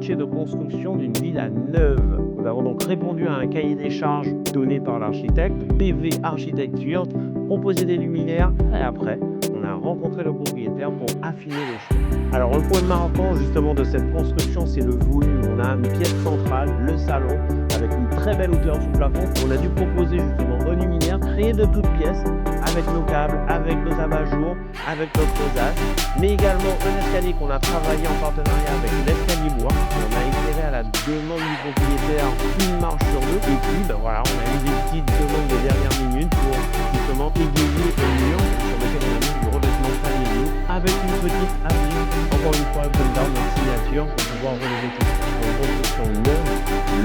chantier de construction d'une villa neuve. Nous avons donc répondu à un cahier des charges donné par l'architecte, PV Architecture, proposé des luminaires et après, on a rencontré le propriétaire pour affiner les choses. Alors le point marquant justement de cette construction, c'est le volume. On a une pièce centrale, le salon, avec une très belle hauteur sous plafond. On a dû proposer justement un luminaire créé de toutes pièces, avec nos câbles, avec nos abat-jours, avec notre posage, mais également un escalier qu'on a travaillé en partenariat avec l'escalier bois. On a éclairé à la demande du propriétaire une marche sur deux. Et puis voilà, on a eu des petites demandes de dernière minute pour justement égayer le mur sur lequel on a mis du revêtement familial avec une petite abri, encore une fois comme dans notre signature pour pouvoir relever tout ça. Donc construction neuve,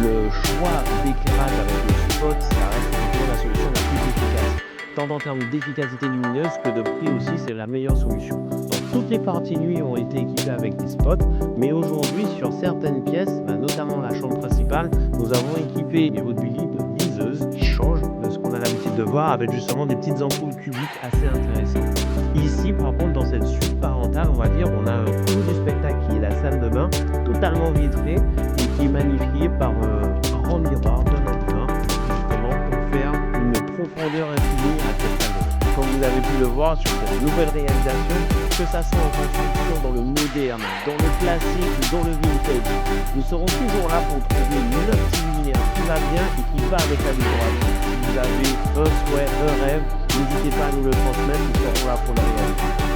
le choix d'éclairage avec le spot, ça reste toujours la solution la plus efficace. Tant en termes d'efficacité lumineuse que de prix aussi, c'est la meilleure solution. Donc toutes les parties nuit ont été équipées avec des spots, mais aujourd'hui sur certaines pièces, notamment la chambre principale, nous avons équipé les hautes billes de viseuses qui changent de ce qu'on a l'habitude de voir avec justement des petites ampoules cubiques assez intéressantes. Ici par contre dans cette suite parentale, on va dire, on a un clou du spectacle qui est la salle de bain, totalement vitrée et qui est magnifiée par un grand miroir de notre bain, justement pour faire une profondeur infinie à cette salle de bain. Comme vous avez pu le voir sur cette nouvelle réalisation, que ça soit en construction dans le moderne, dans le classique ou dans le vintage, nous serons toujours là pour trouver le petit luminaire qui va bien et qui va avec la décoration. Si vous avez un souhait, un rêve, n'hésitez pas à nous le transmettre, nous serons là pour le réaliser.